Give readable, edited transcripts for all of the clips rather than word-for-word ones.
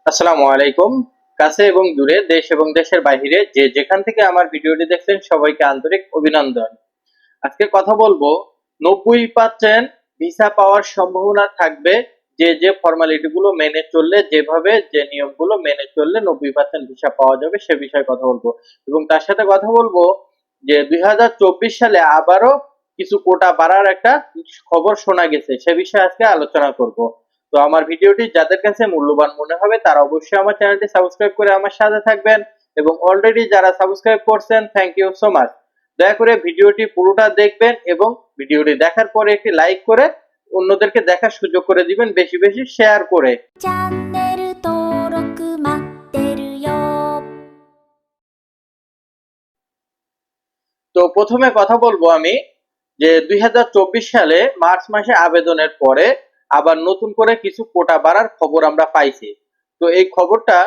আসসালামু আলাইকুম। কাছে এবং দূরে, দেশ এবং দেশের বাইরে যে যেখান থেকে আমার ভিডিওটি দেখছেন সবাইকে আন্তরিক অভিনন্দন। আজকে কথা বলবো 90% ভিসা পাওয়ার সম্ভাবনা থাকবে যে ফর্মালিটি গুলো মেনে চললে, যেভাবে যে নিয়মগুলো মেনে চললে 90% ভিসা পাওয়া যাবে সে বিষয়ে কথা বলবো। এবং তার সাথে কথা বলবো যে 2024 সালে আবারও কিছু কোটা বাড়ার একটা খবর শোনা গেছে, সে বিষয়ে আজকে আলোচনা করব। তো আমার ভিডিওটি যাদের কাছে মূল্যবান মনে হবে তারা অবশ্যই আমার চ্যানেলটি সাবস্ক্রাইব করে আমার সাথে থাকবেন, এবং অলরেডি যারা সাবস্ক্রাইব করছেন থ্যাংক ইউ সো মাচ। দয়া করে ভিডিওটি পুরোটা দেখবেন এবং ভিডিওটি দেখার পরে একটি লাইক করে অন্যদেরকে দেখার সুযোগ করে দিবেন, বেশি বেশি শেয়ার করে। チャンネル登録待ってるよ。 তো প্রথমে কথা বলবো আমি যে 2024 সালে মার্চ মাসে আবেদনের পরে আবার নতুন করে কিছু কোটা বাড়ার খবর আমরা পাইছি। তো এই খবরটা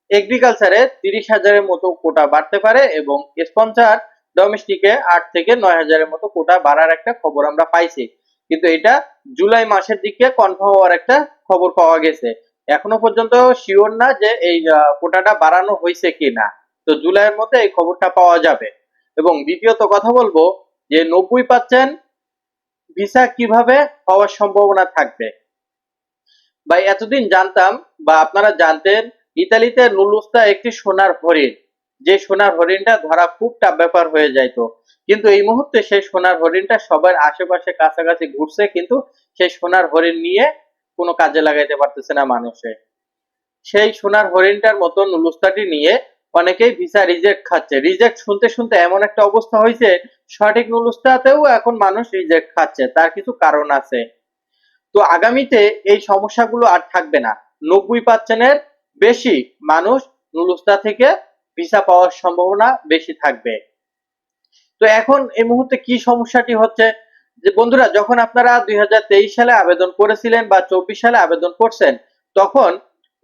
এগ্রিকালচারে 30,000-এর মতো কোটা বাড়তে পারে এবং স্পন্সর ডোমেস্টিকে 8 থেকে 9,000-এর মতো কোটা বাড়ার একটা খবর আমরা পাইছি। কিন্তু এটা জুলাই মাসের দিকে কনফার্ম হওয়ার একটা খবর পাওয়া গেছে। এখনো পর্যন্ত শিওর না যে এই কোটাটা বাড়ানো হয়েছে কিনা। তো জুলাইয়ের মধ্যে এই খবরটা পাওয়া যাবে। এবং দ্বিতীয়ত কথা বলবো যে 90% ভিসা কিভাবে হওয়ার সম্ভাবনা থাকবে। ভাই এতদিন জানতাম বা আপনারা জানতেন ইতালিতে নুলুস্তা একটি সোনার হরিণ, যে সোনার হরিণটা ধরা খুব টাফ ব্যাপার হয়ে যাইতো। কিন্তু এই মুহূর্তে সেই সোনার হরিণটা সবার আশেপাশে কাছাকাছি ঘুরছে, কিন্তু সেই সোনার হরিণ নিয়ে কোনো কাজে লাগাইতে পারতেছে না মানুষে। সেই সোনার হরিণটার মতো নুলুস্তাটি নিয়ে অনেকেই ভিসা রিজেক্ট খাচ্ছে। রিজেক্ট শুনতে শুনতে এমন একটা অবস্থা হয়েছে, সঠিক নুলুস্তাতেও এখন মানুষ রিজেক্ট খাচ্ছে। তার কিছু কারণ আছে। তো আগামীতে এই সমস্যাগুলো আর থাকবে না। 90%-এর বেশি মানুষ নুলুস্তা থেকে ভিসা পাওয়ার সম্ভাবনা বেশি থাকবে। তো এখন এই মুহূর্তে কি সমস্যাটি হচ্ছে যে বন্ধুরা, যখন আপনারা 2023 সালে আবেদন করেছিলেন বা 24 সালে আবেদন করছেন, তখন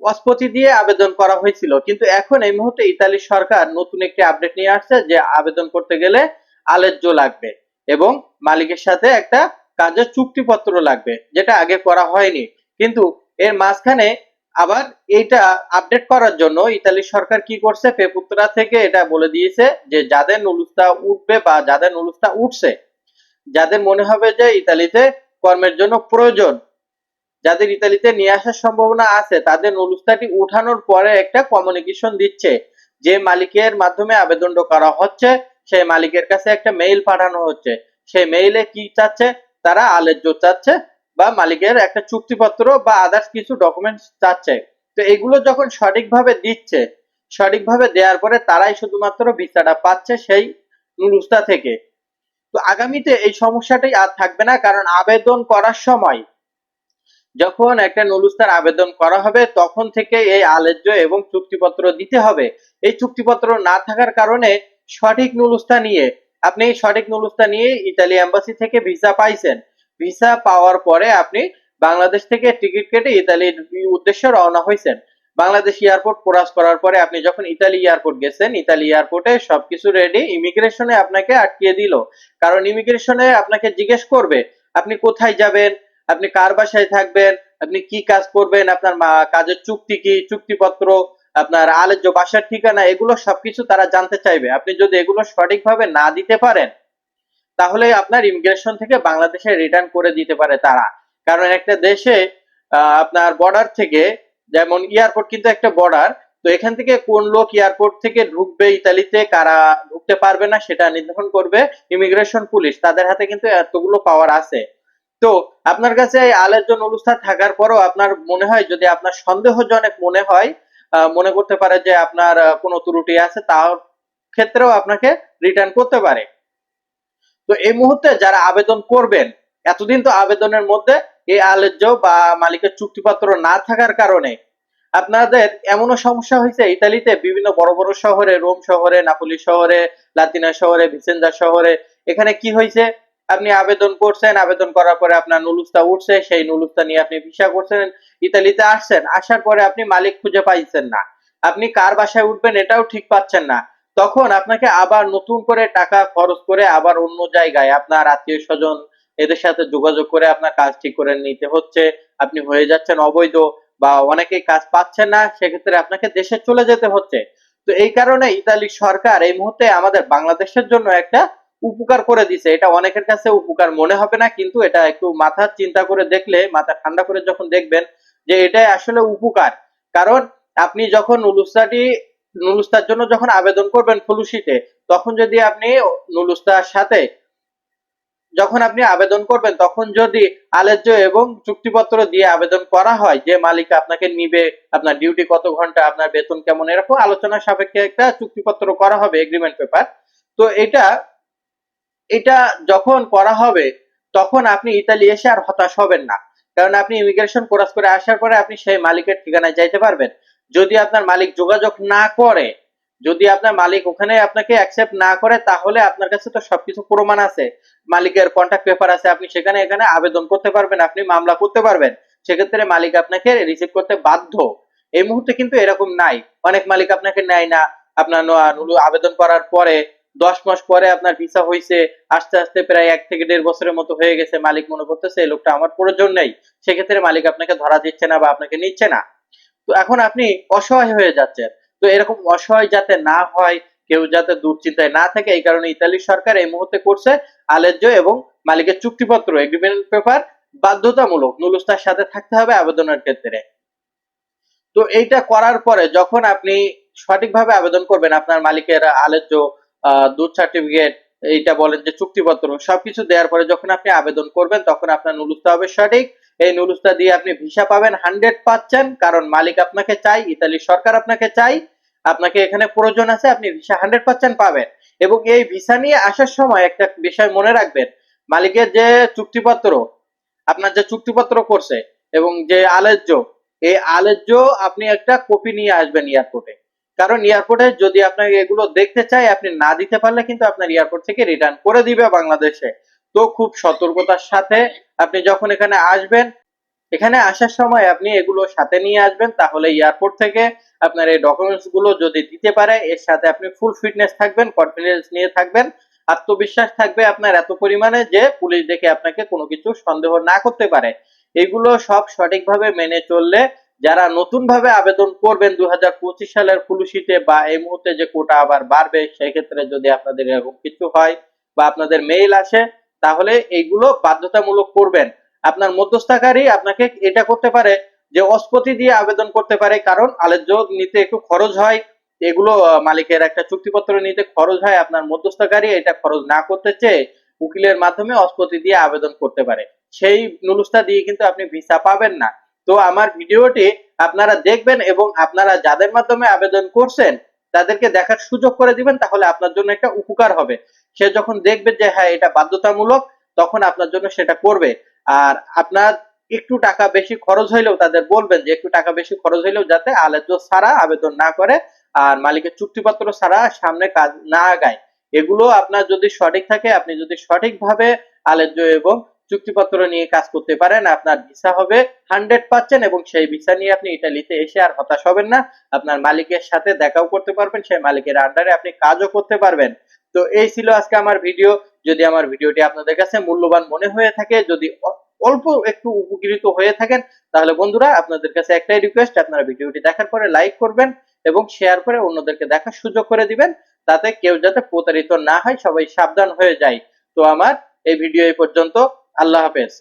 ওয়াসপতি দিয়ে আবেদন করা হয়েছিল। কিন্তু এখন এই মুহূর্তে ইতালি সরকার নতুন একটি আপডেট নিয়ে আসছে যে আবেদন করতে গেলে আলেজ্জো লাগবে এবং মালিকের সাথে একটা কাজের চুক্তিপত্র লাগবে, যেটা আগে করা হয়নি। কিন্তু এর মাঝখানে আবার এইটা আপডেট করার জন্য ইতালি সরকার কি করছে, পেপুত্রা থেকে এটা বলে দিয়েছে যে যাদের নুলুস্তা উঠবে বা যাদের নুলুস্তা উঠছে, যাদের মনে হবে যে ইতালিতে কর্মের জন্য প্রয়োজন, যাদের ইতালিতে নিয়ে আসার সম্ভাবনা আছে, তাদের নুলুস্তাটি উঠানোর পরে একটা কমিউনিকেশন দিচ্ছে যে মালিকের মাধ্যমে আবেদনটা করা হচ্ছে, সেই মালিকের কাছে একটা মেইল পাঠানো হচ্ছে। সেই মেইলে কি চাচ্ছে, তারা আলেজ্জো চাচ্ছে বা মালিকের একটা চুক্তিপত্র বা আদার্স কিছু ডকুমেন্টস চাচ্ছে। তো এগুলো যখন সঠিকভাবে দিচ্ছে, সঠিকভাবে দেওয়ার পরে তারাই শুধুমাত্র ভিসাটা পাচ্ছে সেই নুলুস্তা থেকে। তো আগামীতে এই সমস্যাটাই আর থাকবে না, কারণ আবেদন করার সময় যখন একটা নুলুস্তার আবেদন করা হবে তখন থেকে এই আলেজ্জো এবং চুক্তিপত্র দিতে হবে। এই চুক্তিপত্র না থাকার কারণে সঠিক নুলুস্তা নিয়ে আপনি সঠিক নুলুস্তা নিয়ে ইতালি এম্বাসি থেকে ভিসা পাইছেন। ভিসা পাওয়ার পরে আপনি বাংলাদেশ থেকে টিকিট কেটে ইতালির উদ্দেশ্যে রওনা হয়েছেন। বাংলাদেশ এয়ারপোর্ট ক্রস করার পরে আপনি যখন ইতালি এয়ারপোর্ট গেছেন, ইতালি এয়ারপোর্টে সবকিছু রেডি, ইমিগ্রেশনে আপনাকে আটকিয়ে দিল। কারণ ইমিগ্রেশনে আপনাকে জিজ্ঞেস করবে আপনি কোথায় যাবেন, আপনি কার বাসায় থাকবেন, আপনি কি কাজ করবেন, আপনার কাজের চুক্তি কি, চুক্তিপত্র, আপনার আলেজ্জো বাসার ঠিকানা, এগুলো সবকিছু তারা জানতে চাইবে। আপনি যদি এগুলো সঠিকভাবে না দিতে পারেন তাহলে আপনার ইমিগ্রেশন থেকে বাংলাদেশে রিটার্ন করে দিতে পারে তারা। কারণ একটা দেশে আপনার বর্ডার থেকে, যেমন এয়ারপোর্ট কিন্তু একটা বর্ডার, তো এখান থেকে কোন লোক এয়ারপোর্ট থেকে ঢুকবে ইতালিতে, কারা ঢুকতে পারবে না সেটা নির্ধারণ করবে ইমিগ্রেশন পুলিশ। তাদের হাতে কিন্তু এতগুলো পাওয়ার আছে। তো আপনার কাছে এই আলেজ্জো নুলুস্তা থাকার পরও আপনার মনে হয়, যদি আপনার সন্দেহজনক মনে হয়, মনে করতে পারে যে আপনার কোনো ত্রুটি আছে, তার ক্ষেত্রেও আপনাকে রিটার্ন করতে পারে। তো এই মুহূর্তে যারা আবেদন করবেন, এতদিন তো আবেদনের মধ্যে এই আলেজ্জো বা মালিকের চুক্তিপত্র না থাকার কারণে আপনাদের এমনও সমস্যা হয়েছে ইতালিতে বিভিন্ন বড় বড় শহরে, রোম শহরে, নাপোলি শহরে, লাতিনা শহরে, ভিসেঞ্জা শহরে, এখানে কি হয়েছে, আপনি আবেদন করছেন, আবেদন করার পরে আপনার নুলুস্তা উঠছে, সেই নুলুস্তা নিয়ে আপনি ভিসা করছেন, ইতালিতে আসছেন, আসার পরে আপনি মালিক খুঁজে পাইছেন না, আপনি কার বাসায় উঠবেন এটাও ঠিক পাচ্ছেন না। তখন আপনাকে আবার নতুন করে টাকা খরচ করে আবার অন্য জায়গায় আপনার আত্মীয় স্বজন এদের সাথে যোগাযোগ করে আপনার কাজ ঠিক করে নিতে হচ্ছে। আপনি হয়ে যাচ্ছেন অবৈধ, বা অনেকেই কাজ পাচ্ছে না, সেক্ষেত্রে আপনাকে দেশে চলে যেতে হচ্ছে। তো এই কারণে ইতালি সরকার এই মুহূর্তে আমাদের বাংলাদেশের জন্য একটা উপকার করে দিছে। এটা অনেকের কাছে উপকার মনে হবে না, কিন্তু এটা একটু মাথা চিন্তা করে দেখলে, মাথা ঠান্ডা করে যখন দেখবেন যে এটাই আসলে উপকার। কারণ আপনি যখন নুলুস্তার জন্য যখন আবেদন করবেন ফলুশিতে, তখন যদি আপনি নুলুস্তার সাথে যখন আপনি আবেদন করবেন তখন যদি আলেজ্য এবং চুক্তিপত্র দিয়ে আবেদন করা হয় যে মালিক আপনাকে নিবে, আপনার ডিউটি কত ঘন্টা, আপনার বেতন কেমন, এরকম আলোচনা সাপেক্ষে একটা চুক্তিপত্র করা হবে, এগ্রিমেন্ট পেপার। তো এটা এটা যখন করা হবে তখন আপনি ইতালি এসে আর হতাশ হবেন না। কারণ আপনি ইমিগ্রেশন ক্রস করে আসার পরে আপনি সেই মালিকের ঠিকানায় যাইতে পারবেন। যদি আপনার মালিক যোগাযোগ না করে, যদি আপনার মালিক ওখানে আপনাকে অ্যাকসেপ্ট না করে, তাহলে আপনার কাছে তো সবকিছু প্রমাণ আছে, মালিকের কন্ট্যাক্ট পেপার আছে, আপনি সেখানে এখানে আবেদন করতে পারবেন, আপনি মামলা করতে পারবেন। সেক্ষেত্রে মালিক আপনাকে রিসিভ করতে বাধ্য। এই মুহূর্তে কিন্তু এরকম নাই। অনেক মালিক আপনাকে নেয় না। আপনার আবেদন করার পরে 10 মাস পরে আপনার ভিসা হয়েছে, আস্তে আস্তে প্রায় 1 থেকে 1.5 বছরের মতো হয়ে গেছে, মালিক মনে করতেছে এই লোকটা আমার প্রয়োজন নেই, সেক্ষেত্রে মালিক আপনাকে ধরা দিচ্ছে না বা আপনাকে নিচ্ছে না। তো এখন আপনি অসহায় হয়ে যাচ্ছেন। তো এরকম অসহায় যাতে না হয়, কেউ যাতে দুশ্চিন্তায় না থাকে, এই কারণে ইতালি সরকার এই মুহূর্তে করছে আলেজ্য এবং মালিকের চুক্তিপত্র, এগ্রিমেন্ট পেপার বাধ্যতামূলক নুলুস্তার সাথে থাকতে হবে আবেদনের ক্ষেত্রে। তো এইটা করার পরে যখন আপনি সঠিকভাবে আবেদন করবেন, আপনার মালিকের আলেজ্য দুধ সার্টিফিকেট, এইটা বলেন যে চুক্তিপত্র, সবকিছু দেওয়ার পরে যখন আপনি আবেদন করবেন তখন আপনার নুলুস্তা হবে সঠিক। এই নুলুস্তা দিয়ে আপনি ভিসা পাবেন 100%, কারণ মালিক আপনাকে চাই, ইতালি সরকার আপনাকে চাই, আপনাকে এখানে প্রয়োজন আছে, আপনি ভিসা 100% পাবেন। এবং এই ভিসা নিয়ে আসার সময় একটা বিষয় মনে রাখবেন, মালিকের যে চুক্তিপত্র, আপনার যে চুক্তিপত্র করছে এবং যে আলেজ্য, এই আলেজ্য আপনি একটা কপি নিয়ে আসবেন এয়ারপোর্টে। কারণ এয়ারপোর্টে যদি আপনাকে এগুলো দেখতে চাই, আপনি না দিতে পারলে কিন্তু আপনার এয়ারপোর্ট থেকে রিটার্ন করে দিবে বাংলাদেশে। তো খুব সতর্কতার সাথে আপনি যখন এখানে আসবেন, এখানে আসার সময় আপনি এগুলো সাথে নিয়ে আসবেন, তাহলে এয়ারপোর্ট থেকে আপনার এই ডকুমেন্টস গুলো যদি দিতে পারে, এর সাথে আপনি ফুল ফিটনেস থাকবেন, কনফিডেন্স নিয়ে থাকবেন, আত্মবিশ্বাস থাকবে আপনার এত পরিমাণে যে পুলিশ দেখে আপনাকে কোনো কিছু সন্দেহ না করতে পারে। এগুলো সব সঠিকভাবে মেনে চললে, যারা নতুন ভাবে আবেদন করবেন 2025 সালের ফুলশিতে বা এই মুহূর্তে যে কোটা আবার বাড়বে, সেই ক্ষেত্রে যদি আপনাদের এরকম কিছু হয় বা আপনাদের মেইল আসে, তাহলে এইগুলো বাধ্যতামূলক করবেন। আপনার মধ্যস্থতাকারী আপনাকে এটা করতে পারে যে অস্পতি দিয়ে আবেদন করতে পারে, কারণ আলেজ্য নিতে একটু খরচ হয়, এগুলো মালিকের একটা চুক্তিপত্র নিতে খরচ হয়, আপনার মধ্যস্থতাকারী এটা খরচ না করতে চেয়ে উকিলের মাধ্যমে অস্পতি দিয়ে আবেদন করতে পারে। সেই নুলুস্তা দিয়ে কিন্তু আপনি ভিসা পাবেন না। তো আমার ভিডিওটি আপনারা দেখবেন এবং আপনারা যাদের মাধ্যমে আবেদন করছেন তাদেরকে দেখার সুযোগ করে দিবেন, তাহলে আপনার জন্য একটা উপকার হবে। সে যখন দেখবে যে হ্যাঁ এটা বাধ্যতামূলক, তখন আপনার জন্য সেটা করবে। আর আপনার একটু টাকা বেশি খরচ হইলেও তাদের বলবেন যে একটু টাকা বেশি খরচ হইলেও যাতে আলেজ্য ছাড়া আবেদন না করে আর মালিকের চুক্তিপত্র ছাড়া সামনে কাজ না আগায়। এগুলো আপনার যদি সঠিক থাকে, আপনি যদি সঠিকভাবে আলেজ্য এবং চুক্তিপত্র নিয়ে কাজ করতে পারেন, আপনার ভিসা হবে 100%, এবং সেই ভিসা নিয়ে আপনি ইতালিতে এসে আর হতাশ হবেন না। আপনার মালিকের সাথে দেখাও করতে পারবেন, সেই মালিকের আন্ডারে আপনি কাজও করতে পারবেন। তো এই ছিল আজকে আমার ভিডিও। যদি আমার ভিডিওটি আপনাদের কাছে মূল্যবান মনে হয়ে থাকে, যদি অল্প একটু উপকৃত হয়ে থাকেন, তাহলে বন্ধুরা আপনাদের কাছে একটাই রিকোয়েস্ট, আপনারা ভিডিওটি দেখার পরে লাইক করবেন এবং শেয়ার করে অন্যদেরকে দেখার সুযোগ করে দিবেন, তাতে কেউ যাতে প্রতারিত না হয়, সবাই সাবধান হয়ে যায়। তো আমার এই ভিডিও এই পর্যন্ত। আল্লাহ হাফেজ।